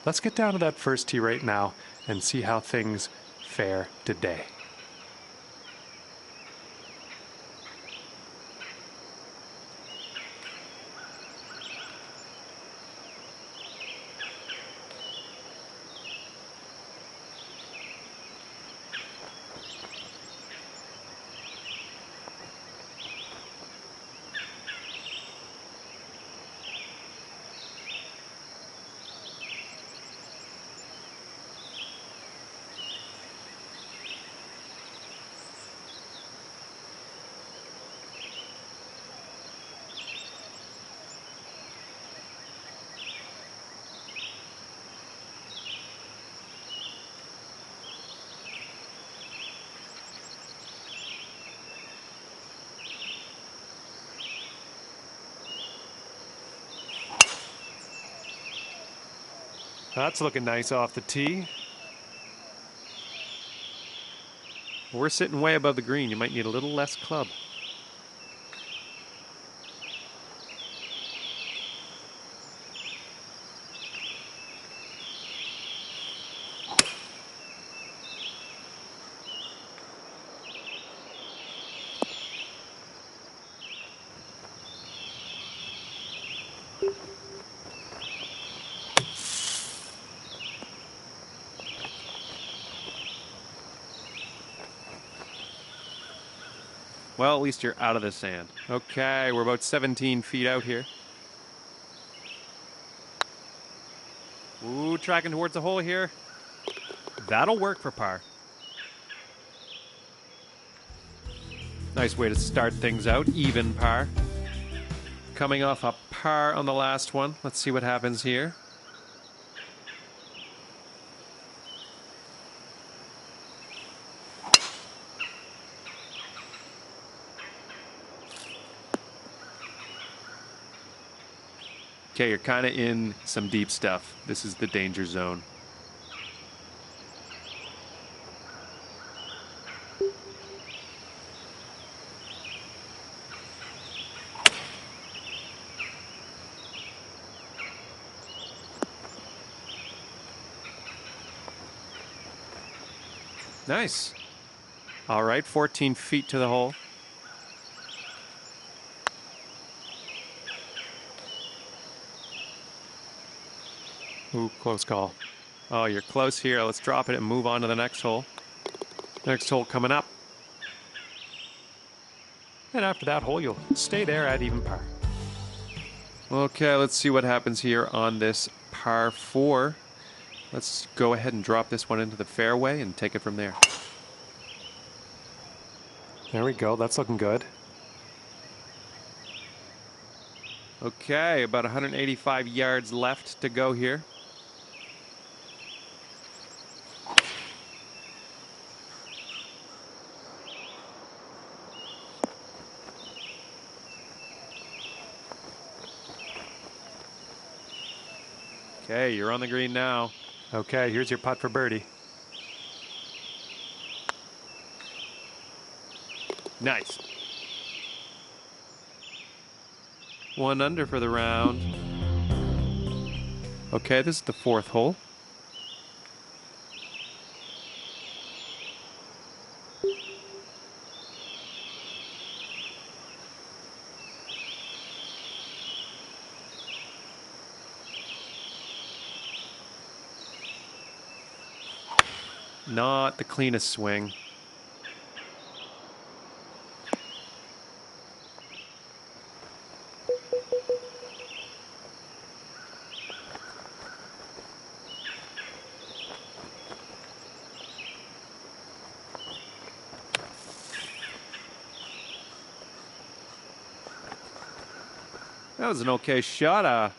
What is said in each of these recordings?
Let's get down to that first tee right now and see how things fare today. That's looking nice off the tee. We're sitting way above the green. You might need a little less club. Well, at least you're out of the sand. Okay, we're about 17 feet out here. Ooh, tracking towards the hole here. That'll work for par. Nice way to start things out, even par. Coming off a par on the last one. Let's see what happens here. Okay, you're kind of in some deep stuff. This is the danger zone. Nice. All right, 14 feet to the hole. Ooh, close call. Oh, you're close here. Let's drop it and move on to the next hole. Next hole coming up. And after that hole, you'll stay there at even par. Okay, let's see what happens here on this par 4. Let's go ahead and drop this one into the fairway and take it from there. There we go. That's looking good. Okay, about 185 yards left to go here. Okay, you're on the green now. Okay, here's your putt for birdie. Nice. 1 under for the round. Okay, this is the 4th hole. Not the cleanest swing. That was an okay shot,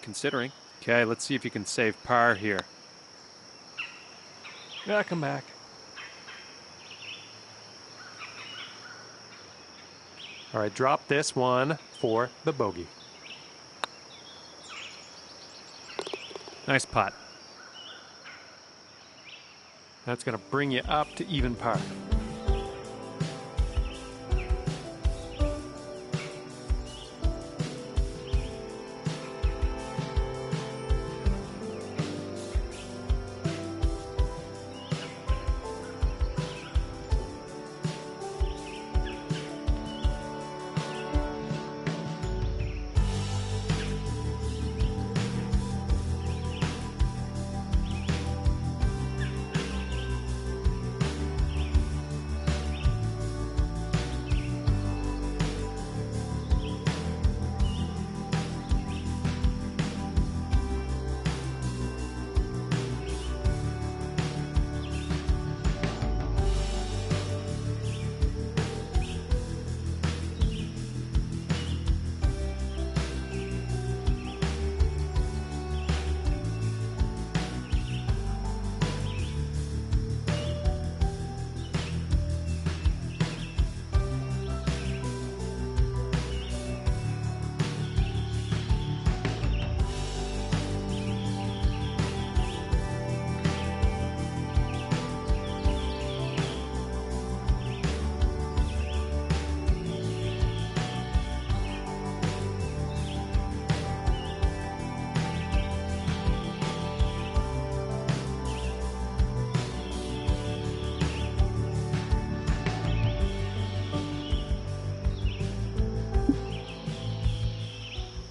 considering. Okay, let's see if you can save par here. Yeah, come back. All right, drop this one for the bogey. Nice putt. That's going to bring you up to even par.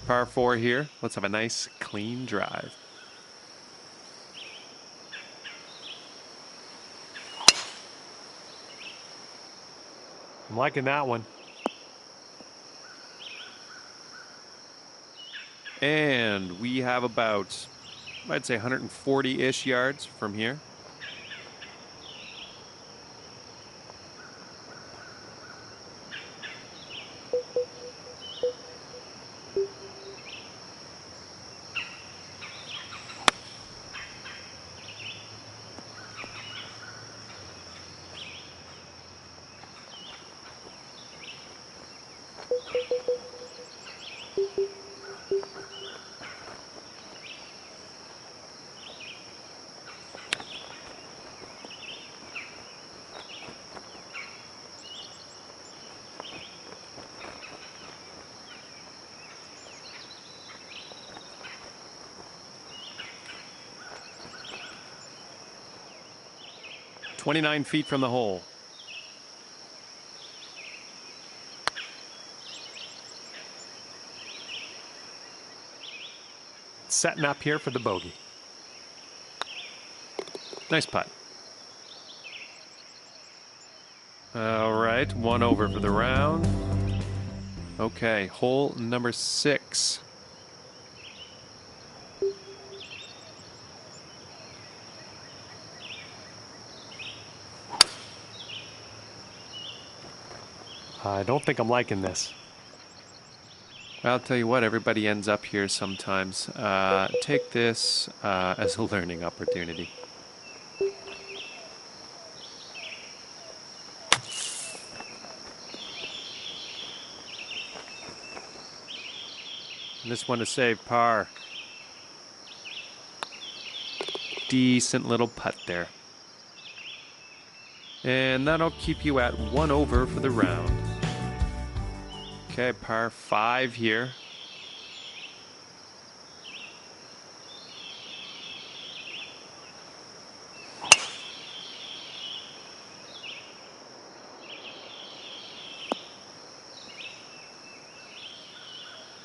par 4 here. Let's have a nice, clean drive. I'm liking that one. And we have about, I'd say, 140-ish yards from here. "29 feet from the hole." Setting up here for the bogey. Nice putt. All right, 1 over for the round. Okay, hole number 6. I don't think I'm liking this. I'll tell you what, everybody ends up here sometimes. Take this as a learning opportunity. And this one to save par. Decent little putt there. And that'll keep you at 1 over for the round. Okay, par 5 here.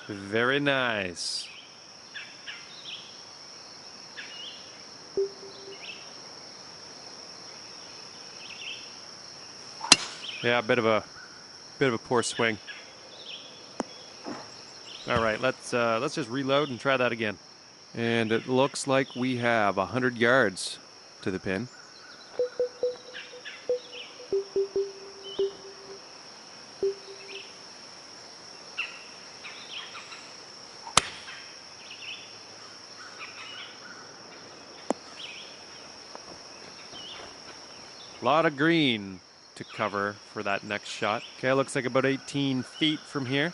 Very nice. Yeah, a bit of a poor swing. All right, let's just reload and try that again. And it looks like we have 100 yards to the pin. A lot of green to cover for that next shot. Okay, looks like about 18 feet from here.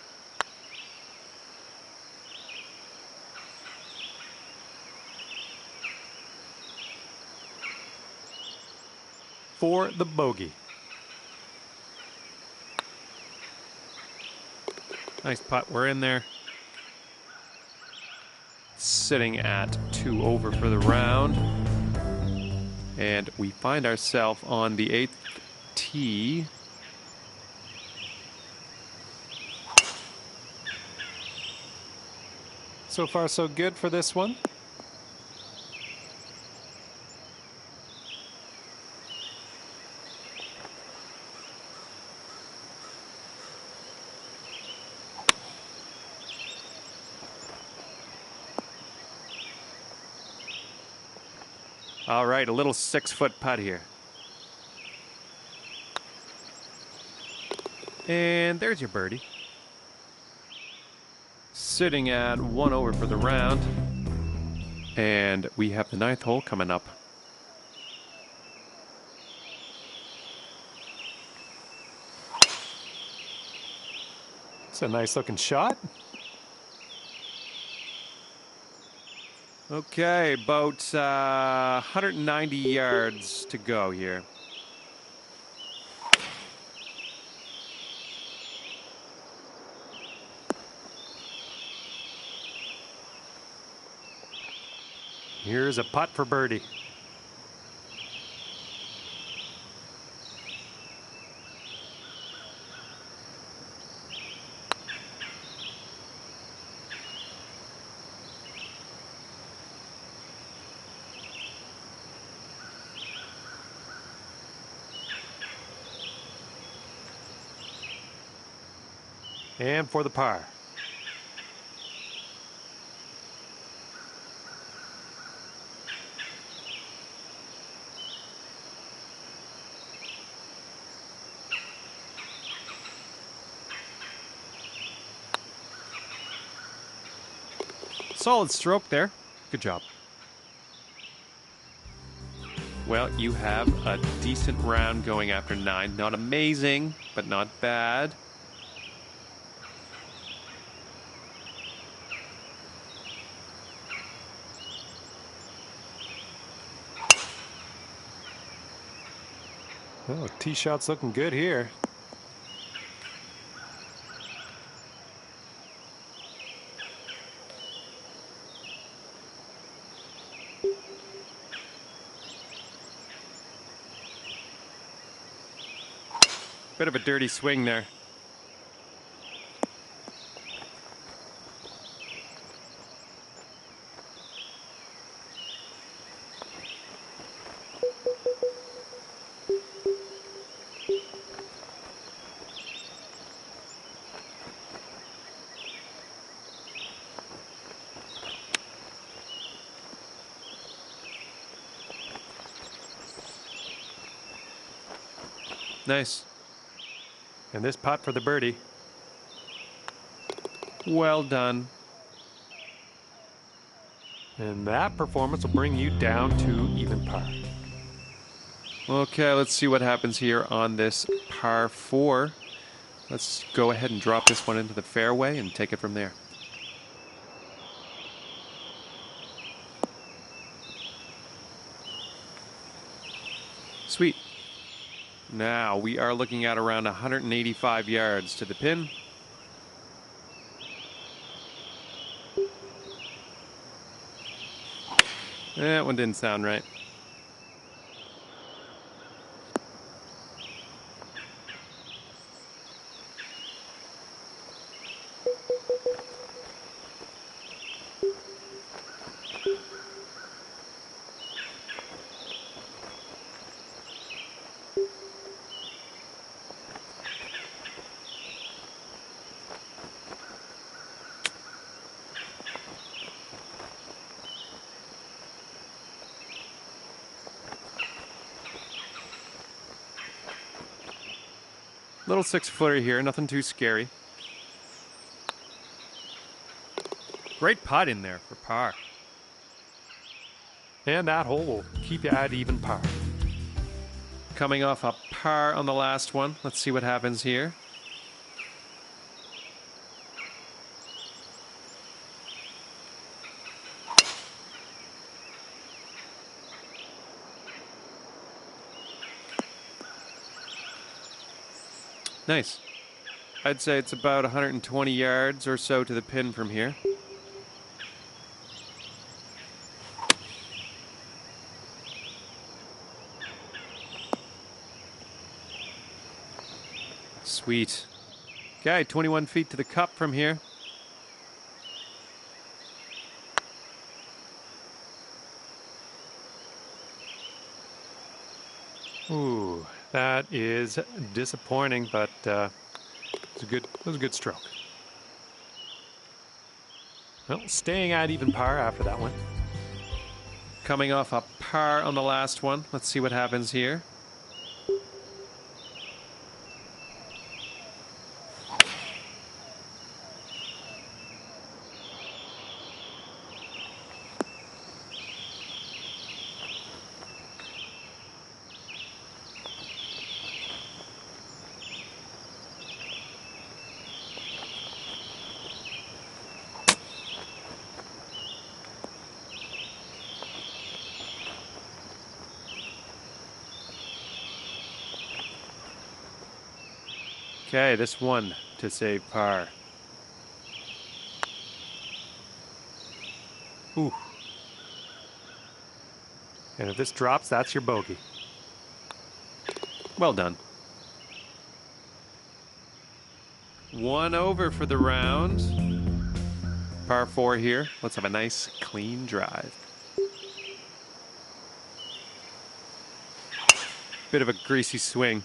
For the bogey. Nice putt, we're in there. Sitting at 2 over for the round. And we find ourselves on the 8th tee. So far, so good for this one. All right, a little 6-foot putt here. And there's your birdie. Sitting at 1 over for the round. And we have the 9th hole coming up. It's a nice looking shot. Okay, about 190 yards to go here. Here's a putt for birdie. And for the par. Solid stroke there. Good job. Well, you have a decent round going after 9. Not amazing, but not bad. Oh, tee shot's looking good here. Bit of a dirty swing there. Nice. And this putt for the birdie. Well done. And that performance will bring you down to even par. Okay, let's see what happens here on this par 4. Let's go ahead and drop this one into the fairway and take it from there. Sweet. Now we are looking at around 185 yards to the pin. That one didn't sound right. Little 6-footer here, nothing too scary. Great putt in there for par. And that hole will keep you at even par. Coming off a par on the last one. Let's see what happens here. Nice. I'd say it's about 120 yards or so to the pin from here. Sweet. Okay, 21 feet to the cup from here. Ooh, that is disappointing, but it was a good stroke. Well, staying at even par after that one. Coming off a par on the last one. Let's see what happens here. Okay, this one to save par. Ooh. And if this drops, that's your bogey. Well done. 1 over for the round. Par 4 here. Let's have a nice clean drive. Bit of a greasy swing.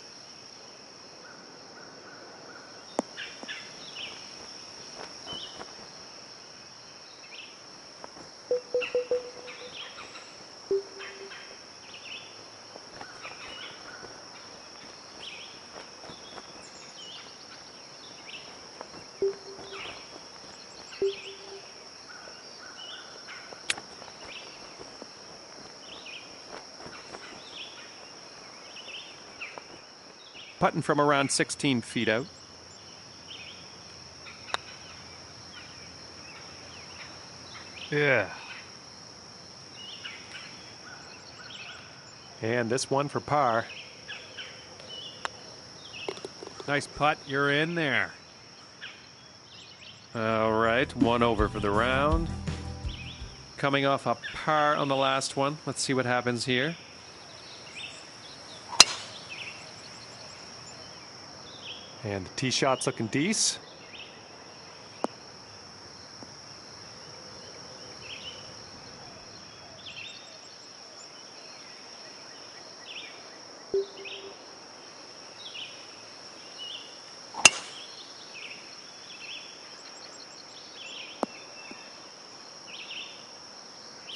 putting from around 16 feet out. Yeah. And this one for par. Nice putt. You're in there. All right, 1 over for the round. Coming off a par on the last one. Let's see what happens here. And the tee shot's looking decent.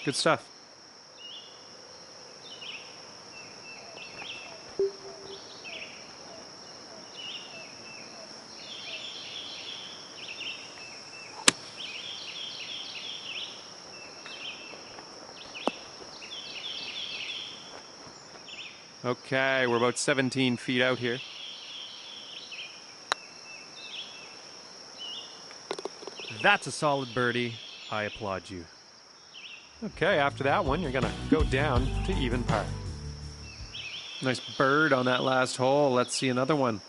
Good stuff. Okay, we're about 17 feet out here. That's a solid birdie. I applaud you. Okay, after that one, you're going to go down to even par. Nice bird on that last hole. Let's see another one.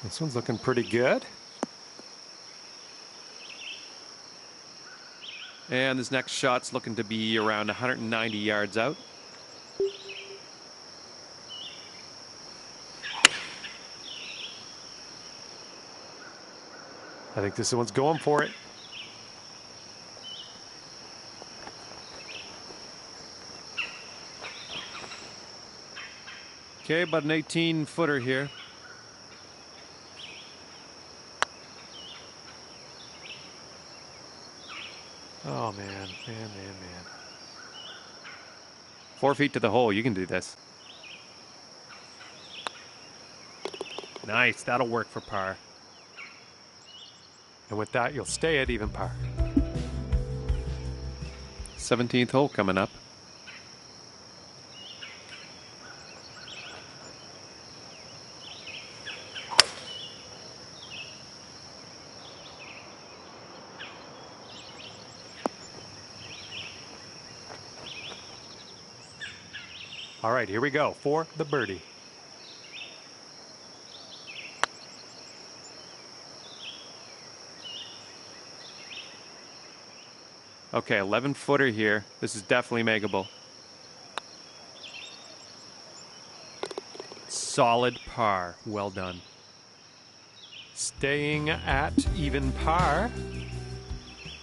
This one's looking pretty good. And this next shot's looking to be around 190 yards out. I think this one's going for it. Okay, about an 18-footer here. Oh, man. 4 feet to the hole. You can do this. Nice. That'll work for par. And with that, you'll stay at even par. 17th hole coming up. All right, here we go for the birdie. Okay, 11-footer here. This is definitely makeable. Solid par. Well done. Staying at even par.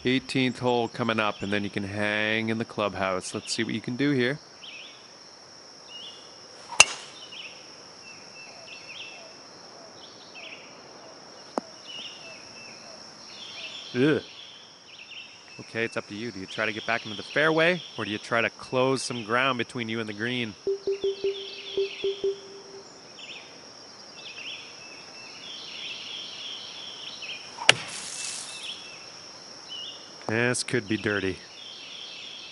18th hole coming up, and then you can hang in the clubhouse. Let's see what you can do here. Ugh. Okay, it's up to you. Do you try to get back into the fairway, or do you try to close some ground between you and the green? This could be dirty.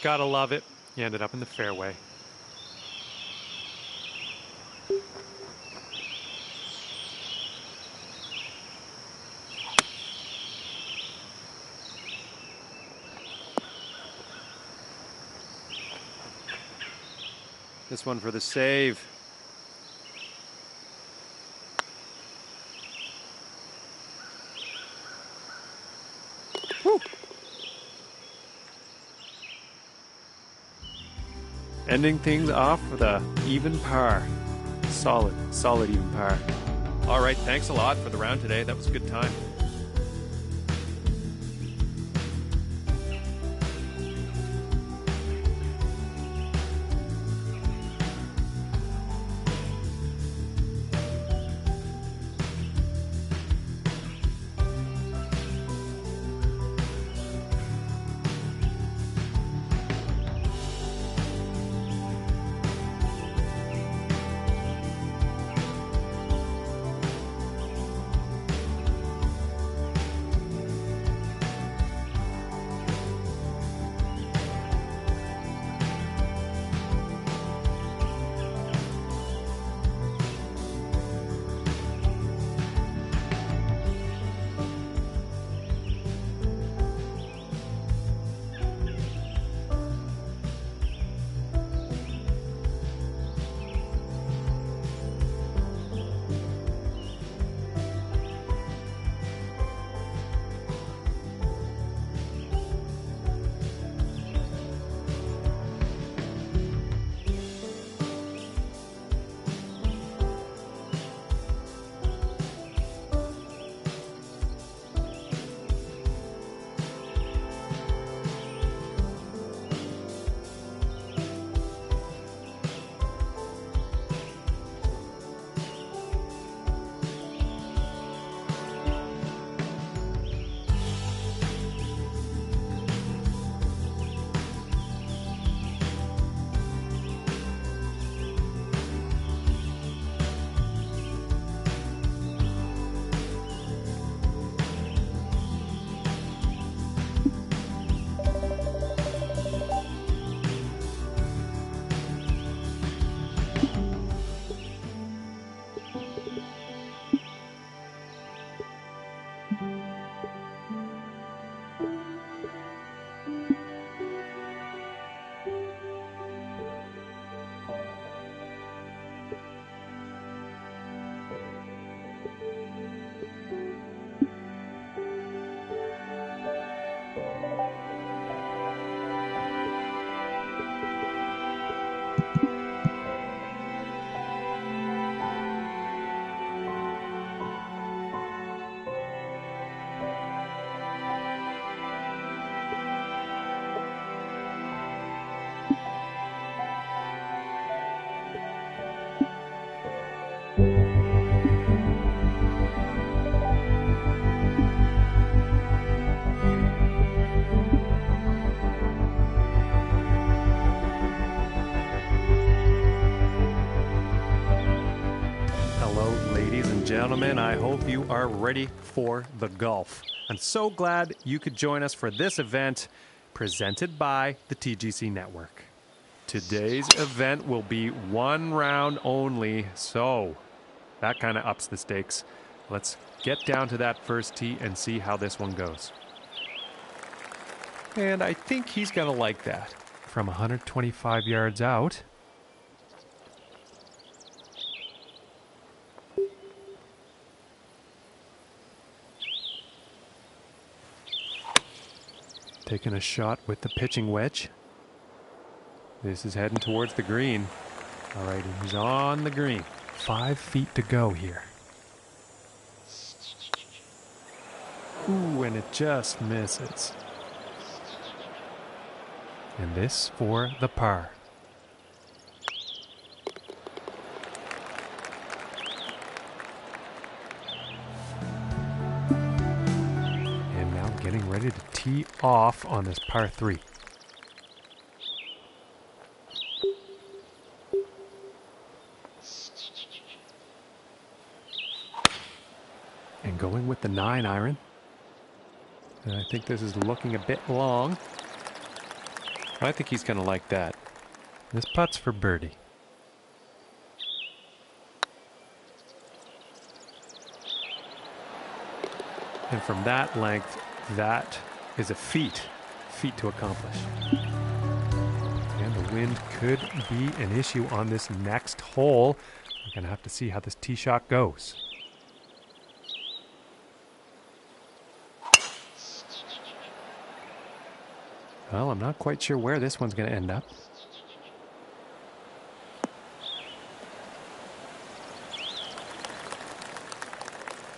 Gotta love it. You ended up in the fairway. This one for the save. Woo. Ending things off with a even par. Solid even par. All right, thanks a lot for the round today. That was a good time. gentlemen, I hope you are ready for the golf. I'm so glad you could join us for this event presented by the TGC Network. Today's event will be one round only, so that kind of ups the stakes. Let's get down to that first tee and see how this one goes. And I think he's going to like that. From 125 yards out. Taking a shot with the pitching wedge. This is heading towards the green. All right, he's on the green. 5 feet to go here. Ooh, and it just misses. And this for the par. And now getting ready to tee off on this par 3. And going with the 9 iron. And I think this is looking a bit long. I think he's going to like that. This putt's for birdie. And from that length, that is a feat to accomplish. And the wind could be an issue on this next hole. We're going to have to see how this tee shot goes. Well, I'm not quite sure where this one's going to end up.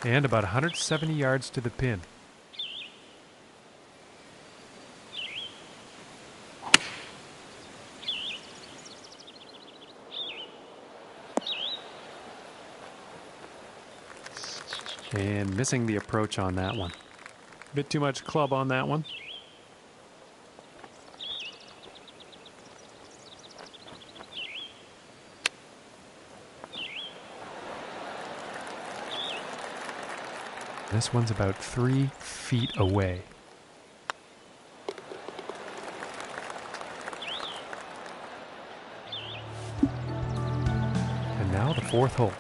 And about 170 yards to the pin. And missing the approach on that one. A bit too much club on that one. This one's about 3 feet away. And now the 4th hole.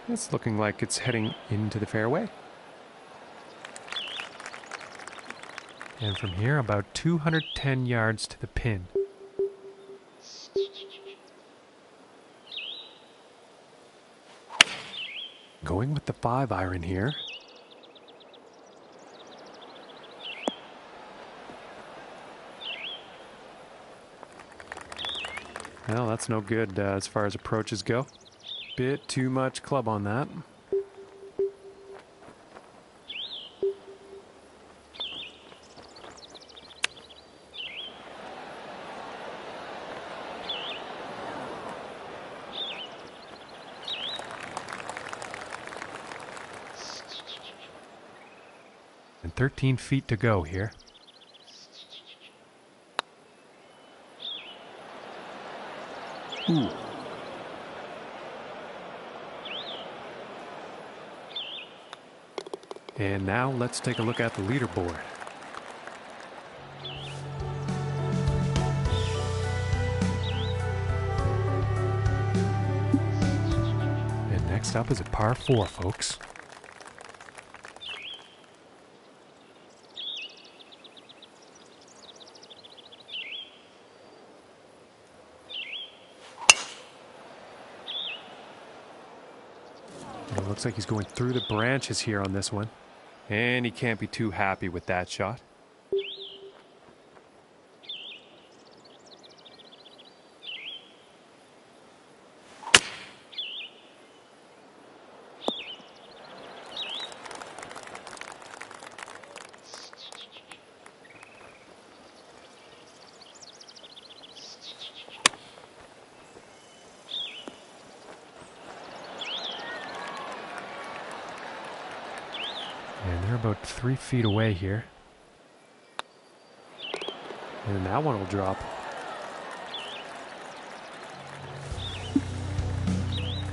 It's looking like it's heading into the fairway. And from here, about 210 yards to the pin. Going with the 5 iron here. Well, that's no good as far as approaches go. Bit too much club on that. And 13 feet to go here. Ooh. And now let's take a look at the leaderboard. And next up is a par 4, folks. And it looks like he's going through the branches here on this one. And he can't be too happy with that shot. about 3 feet away here. And that one will drop.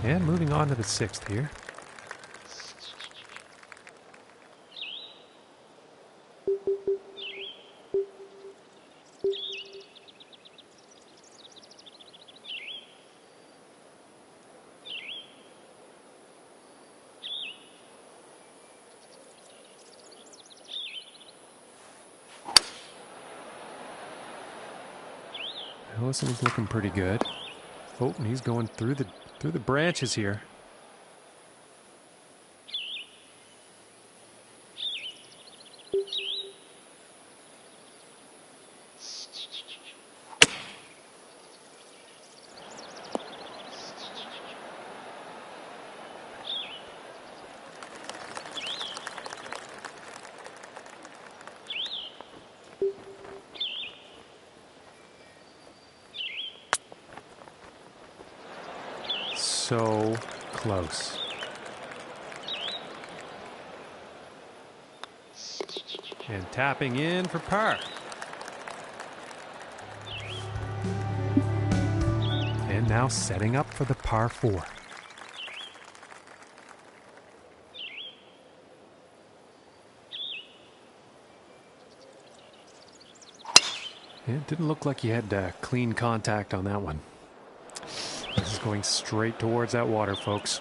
And moving on to the 6th here. Well, this one's looking pretty good. Oh, and he's going through the branches here. So close. And tapping in for par. And now setting up for the par 4. It didn't look like you had clean contact on that one. This is going straight towards that water, folks.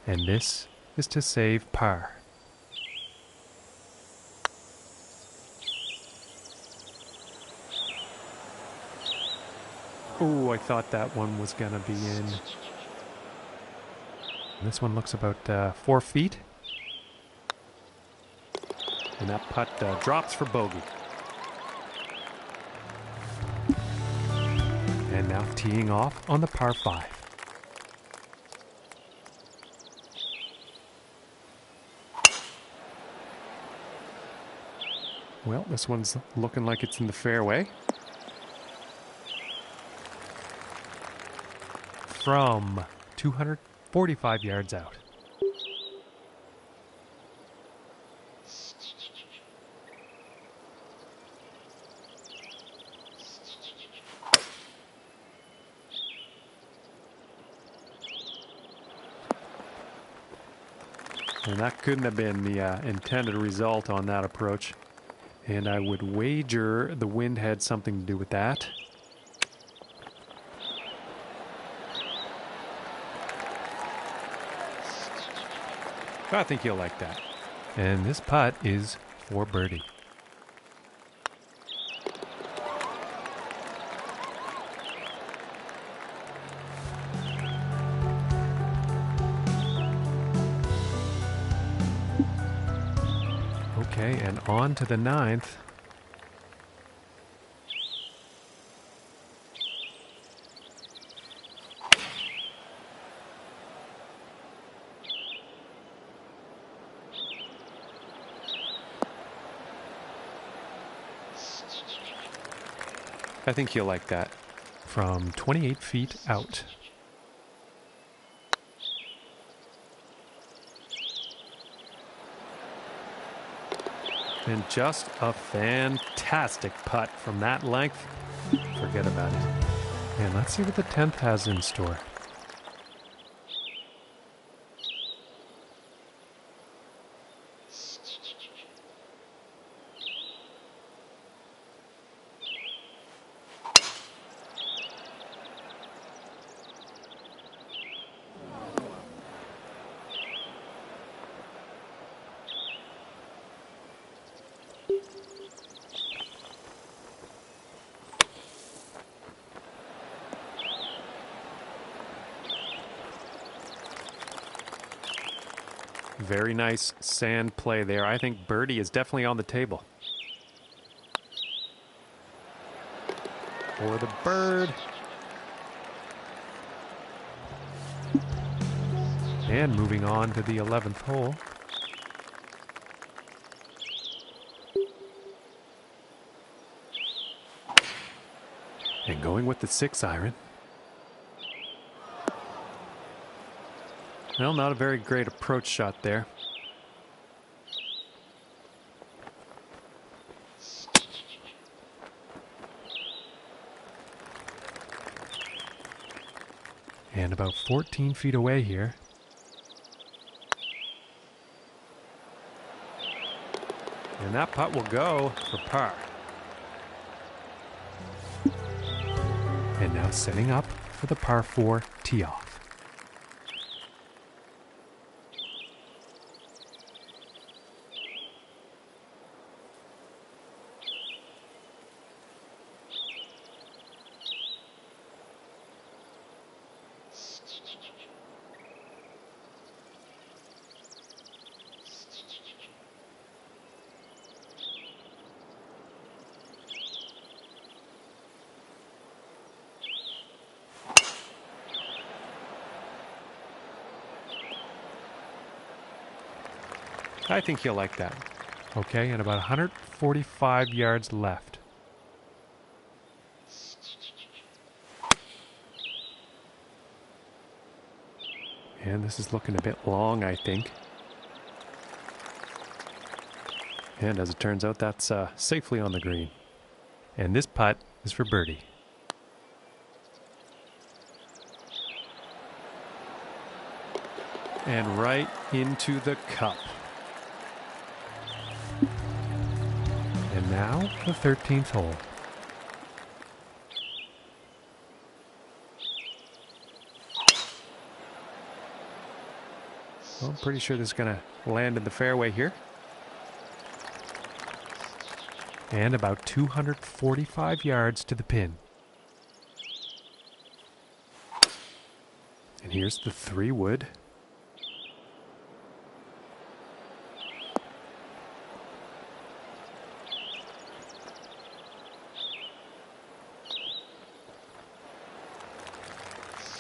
And this is to save par. Oh, I thought that one was going to be in. This one looks about 4 feet. And that putt drops for bogey. And now teeing off on the par 5. Well, this one's looking like it's in the fairway. From 245 yards out. And that couldn't have been the intended result on that approach. And I would wager the wind had something to do with that. I think you'll like that. And this putt is for birdie. Okay, and on to the 9th. I think you'll like that. From 28 feet out. And just a fantastic putt from that length. Forget about it. And let's see what the 10th has in store. Very nice sand play there. I think birdie is definitely on the table. for the bird. And moving on to the 11th hole. And going with the 6-iron. Well, not a very great approach shot there. And about 14 feet away here. And that putt will go for par. And now setting up for the par 4 tee off. I think he'll like that. Okay, and about 145 yards left. And this is looking a bit long, I think. And as it turns out, that's safely on the green. And this putt is for birdie. And right into the cup. And now the 13th hole. Well, I'm pretty sure this is going to land in the fairway here. And about 245 yards to the pin. And here's the 3-wood.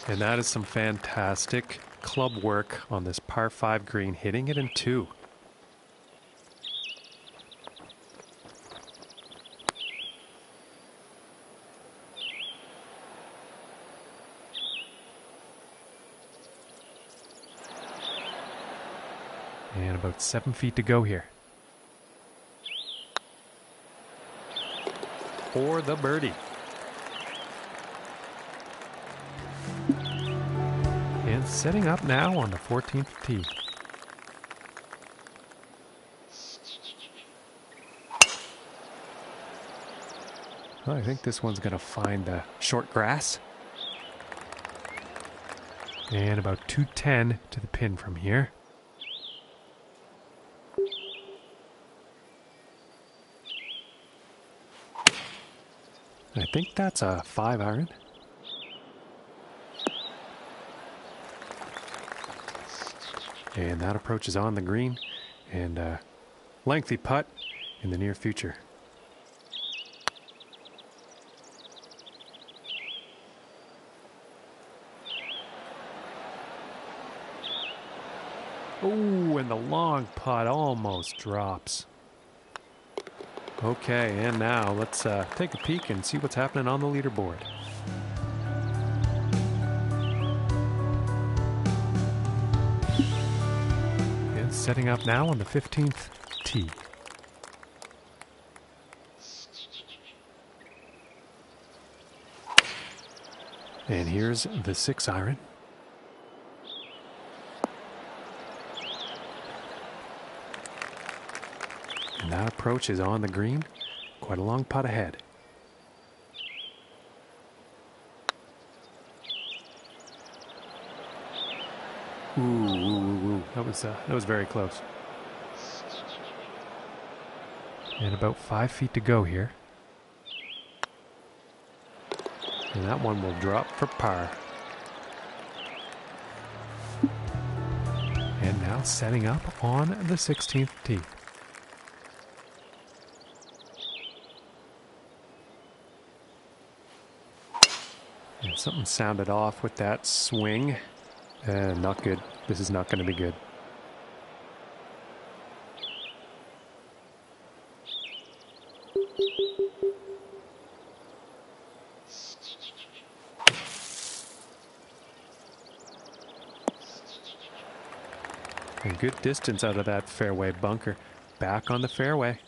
And that is some fantastic club work on this par 5 green, hitting it in 2. And about 7 feet to go here. For the birdie. And setting up now on the 14th tee. Well, I think this one's going to find the short grass. And about 210 to the pin from here. I think that's a 5-iron. And that approach is on the green, and a lengthy putt in the near future. Oh, and the long putt almost drops. Okay, and now let's take a peek and see what's happening on the leaderboard. Setting up now on the 15th tee. And here's the 6-iron. And that approach is on the green. Quite a long putt ahead. Ooh, that was very close. And about 5 feet to go here. And that one will drop for par. And now setting up on the 16th tee. Something sounded off with that swing. Not good. This is not going to be good. A good distance out of that fairway bunker. Back on the fairway.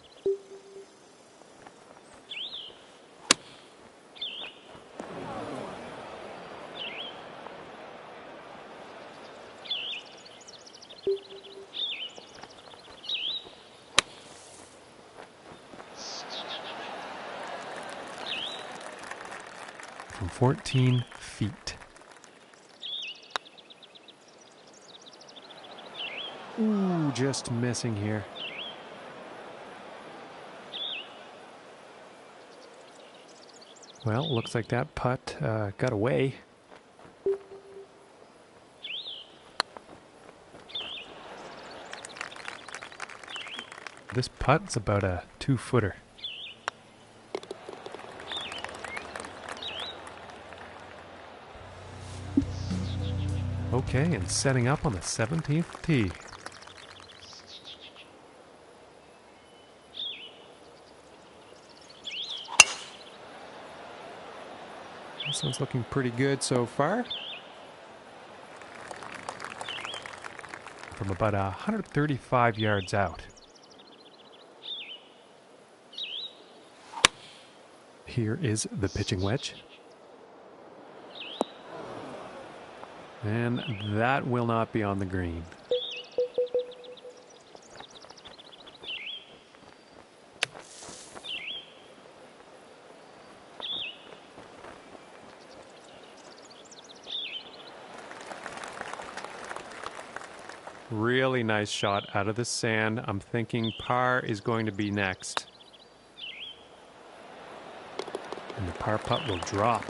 From 14 feet. Ooh, just missing here. Well, looks like that putt got away. This putt's about a 2-footer. Okay, and setting up on the 17th tee. This one's looking pretty good so far. From about 135 yards out. Here is the pitching wedge. And that will not be on the green. Really nice shot out of the sand. I'm thinking par is going to be next. And the par putt will drop.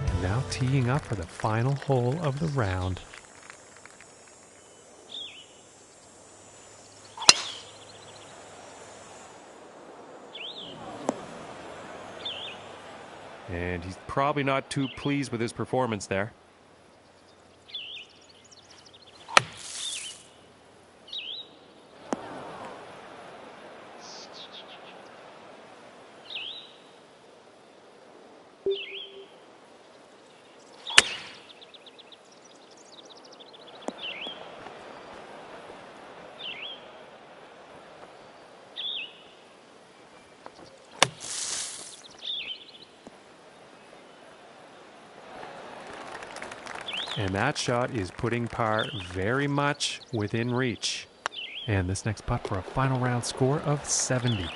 And now teeing up for the final hole of the round. And he's probably not too pleased with his performance there. And that shot is putting par very much within reach. And this next putt for a final round score of 70.